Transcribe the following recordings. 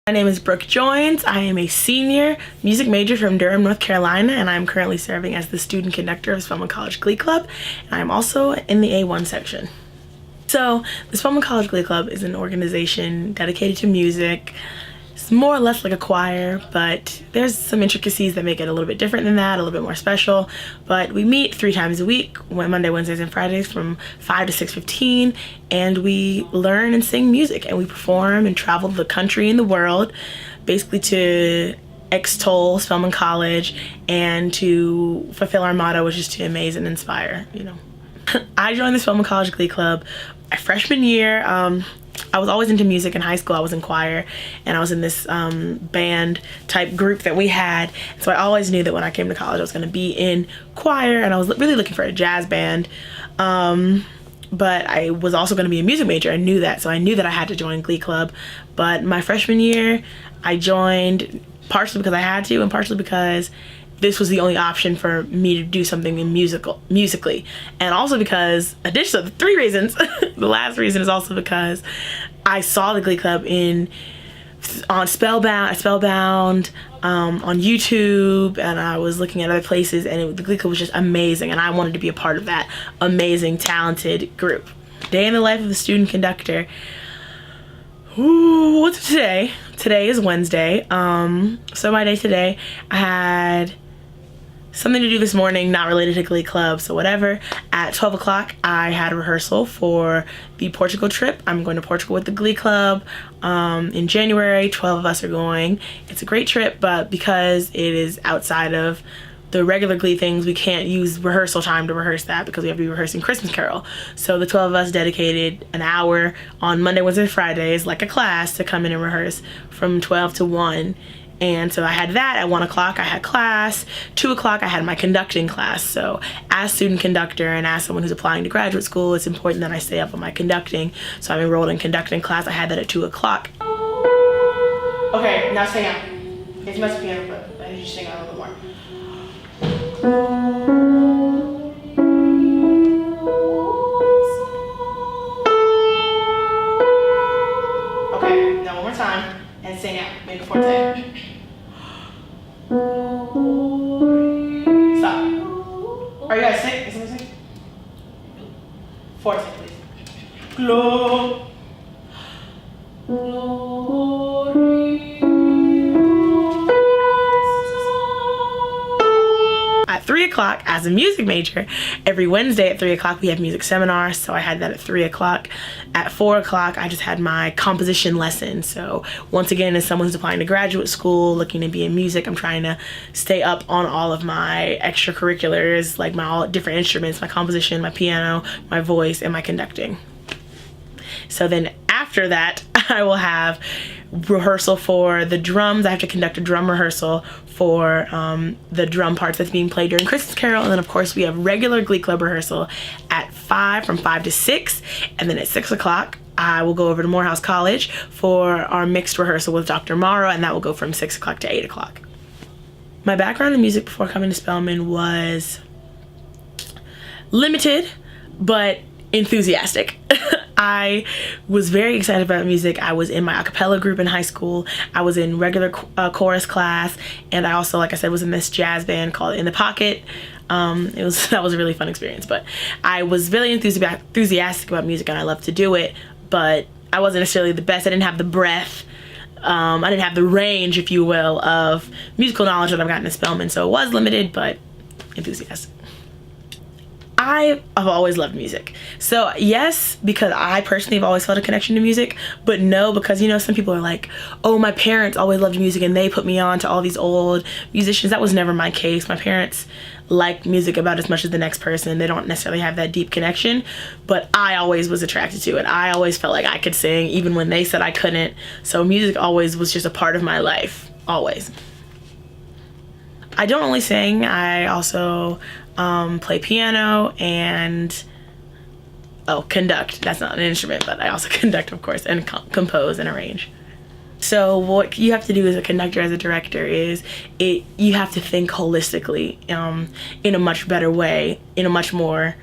My name is Brooke Joynes. I am a senior music major from Durham, North Carolina, and I'm currently serving as the student conductor of Spelman College Glee Club, and I'm also in the A1 section. So, the Spelman College Glee Club is an organization dedicated to music. It's more or less like a choir, but there's some intricacies that make it a little bit different than that, a little bit more special. But we meet 3 times a week, Monday, Wednesdays, and Fridays from 5 to 6:15, and we learn and sing music, and we perform and travel the country and the world, basically to extol Spelman College and to fulfill our motto, which is to amaze and inspire, I joined the Spelman College Glee Club my freshman year. I was always into music in high school. I was in choir, and I was in this band type group that we had. So I always knew that when I came to college I was going to be in choir, and I was really looking for a jazz band. But I was also going to be a music major. I knew that, so I knew that I had to join Glee Club. But my freshman year, I joined partially because I had to, and partially because this was the only option for me to do something in musically. And also because, additionally, 3 reasons. The last reason is also because I saw the Glee Club on Spellbound, on YouTube, and I was looking at other places, and the Glee Club was just amazing, and I wanted to be a part of that amazing, talented group. Day in the life of a student conductor. Ooh, what's today? Today is Wednesday. So my day today, I had something to do this morning not related to Glee Club, so whatever. At 12 o'clock, I had a rehearsal for the Portugal trip. I'm going to Portugal with the Glee Club in January. 12 of us are going. It's a great trip, but because it is outside of the regular Glee things, we can't use rehearsal time to rehearse that because we have to be rehearsing Christmas Carol. So the 12 of us dedicated an hour on Monday, Wednesday, Fridays, like a class, to come in and rehearse from 12 to 1. And so I had that. At 1 o'clock I had class. 2 o'clock I had my conducting class. So as student conductor and as someone who's applying to graduate school, it's important that I stay up on my conducting. So I'm enrolled in conducting class. I had that at 2 o'clock. Okay, now sing out. It's much piano, but I need you to sing out a little more. Okay, now one more time and sing out. Make a forte. Stop. Are you guys sick? Is someone sick? Forte, please. Glory. At 3 o'clock, as a music major, every Wednesday at 3 o'clock we have music seminars, so I had that at 3 o'clock. At 4 o'clock I just had my composition lesson. So once again, as someone who's applying to graduate school, looking to be in music, I'm trying to stay up on all of my extracurriculars, like my all different instruments, my composition, my piano, my voice, and my conducting. So then after that, I will have rehearsal for the drums. I have to conduct a drum rehearsal for the drum parts that's being played during Christmas Carol. And then of course we have regular Glee Club rehearsal at 5, from 5 to 6. And then at 6 o'clock, I will go over to Morehouse College for our mixed rehearsal with Dr. Morrow, and that will go from 6 o'clock to 8 o'clock. My background in music before coming to Spelman was limited, but enthusiastic. I was very excited about music. I was in my a cappella group in high school. I was in regular chorus class, and I also, like I said, was in this jazz band called In the Pocket. That was a really fun experience, but I was really enthusiastic about music, and I loved to do it, but I wasn't necessarily the best. I didn't have the breadth. I didn't have the range, if you will, of musical knowledge that I've gotten in Spelman, so it was limited, but enthusiastic. I have always loved music. So yes, because I personally have always felt a connection to music, but no, because some people are like, oh, my parents always loved music and they put me on to all these old musicians. That was never my case. My parents like music about as much as the next person. They don't necessarily have that deep connection, but I always was attracted to it. I always felt like I could sing even when they said I couldn't. So music always was just a part of my life, always. I don't only sing, I also play piano and conduct. That's not an instrument, but I also conduct, of course, and compose and arrange. So what you have to do as a conductor, as a director, is you have to think holistically in a much better way, in a much more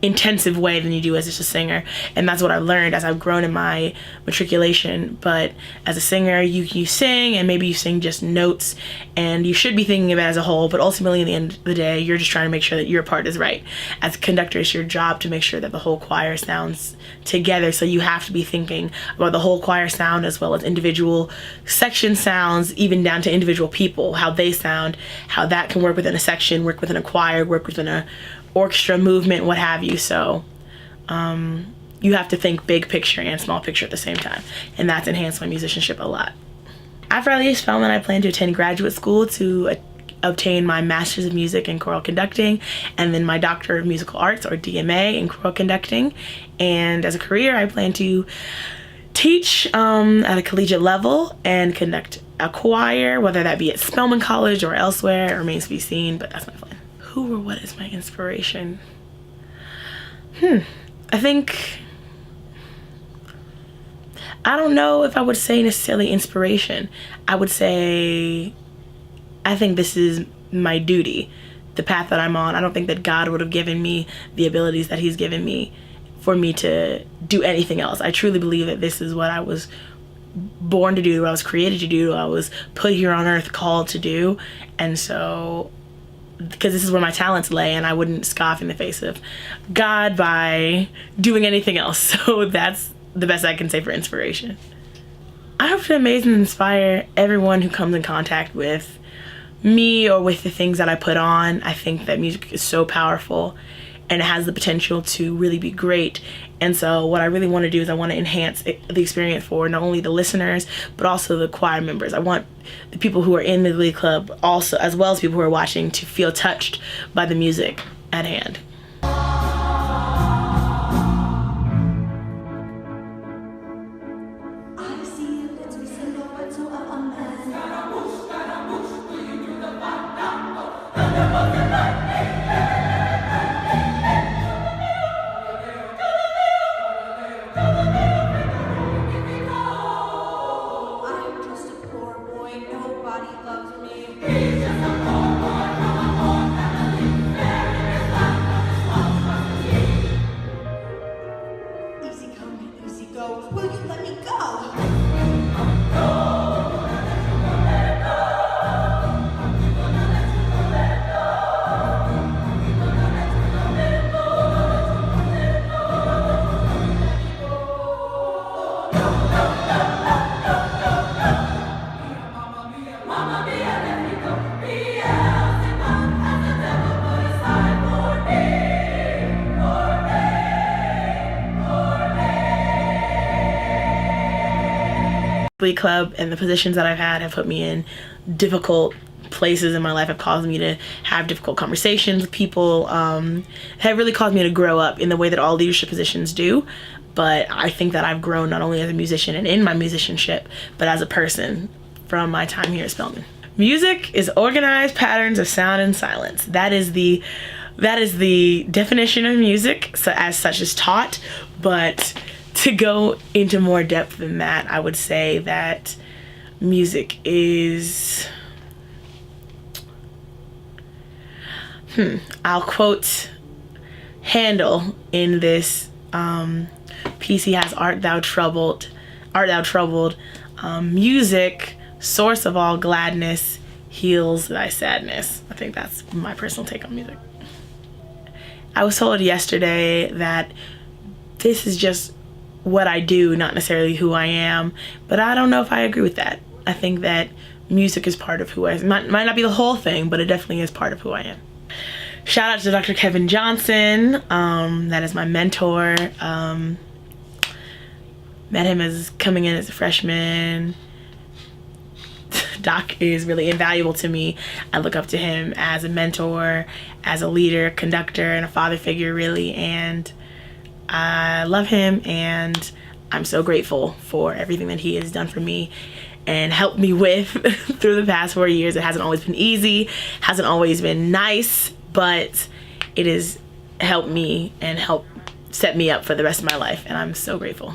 intensive way than you do as just a singer. And that's what I've learned as I've grown in my matriculation. But as a singer, you sing, and maybe you sing just notes, and you should be thinking of it as a whole, but ultimately, in the end of the day, you're just trying to make sure that your part is right. As a conductor, it's your job to make sure that the whole choir sounds together, so you have to be thinking about the whole choir sound as well as individual section sounds, even down to individual people, how they sound, how that can work within a section, work within a choir, work within a orchestra movement, what have you. So you have to think big picture and small picture at the same time, and that's enhanced my musicianship a lot. After I leave Spelman, I plan to attend graduate school to obtain my Master's of Music in Choral Conducting, and then my Doctor of Musical Arts, or DMA, in Choral Conducting. And as a career, I plan to teach at a collegiate level and conduct a choir, whether that be at Spelman College or elsewhere, remains to be seen, but that's my plan. Who or what is my inspiration? I think, I don't know if I would say necessarily inspiration. I would say, I think this is my duty, the path that I'm on. I don't think that God would have given me the abilities that he's given me for me to do anything else. I truly believe that this is what I was born to do, what I was created to do, what I was put here on earth called to do. And so, because this is where my talents lay, and I wouldn't scoff in the face of God by doing anything else. So that's the best I can say for inspiration. I hope to amaze and inspire everyone who comes in contact with me or with the things that I put on. I think that music is so powerful, and it has the potential to really be great. And so what I really want to do is I want to enhance the experience for not only the listeners, but also the choir members. I want the people who are in the Glee Club also, as well as people who are watching, to feel touched by the music at hand. Glee Club and the positions that I've had have put me in difficult places in my life, have caused me to have difficult conversations with people, have really caused me to grow up in the way that all leadership positions do. But I think that I've grown not only as a musician and in my musicianship, but as a person from my time here at Spelman. Music is organized patterns of sound and silence. That is the definition of music, so as such is taught. But to go into more depth than that, I would say that music is, I'll quote Handel in this piece he has, Art thou troubled, music, source of all gladness, heals thy sadness. I think that's my personal take on music. I was told yesterday that this is just what I do, not necessarily who I am, but I don't know if I agree with that. I think that music is part of who I am. Might not be the whole thing, but it definitely is part of who I am. Shout out to Dr. Kevin Johnson, that is my mentor. Met him as coming in as a freshman. Doc is really invaluable to me. I look up to him as a mentor, as a leader, conductor, and a father figure, really, and I love him, and I'm so grateful for everything that he has done for me and helped me with through the past 4 years. It hasn't always been easy, hasn't always been nice, but it has helped me and helped set me up for the rest of my life, and I'm so grateful.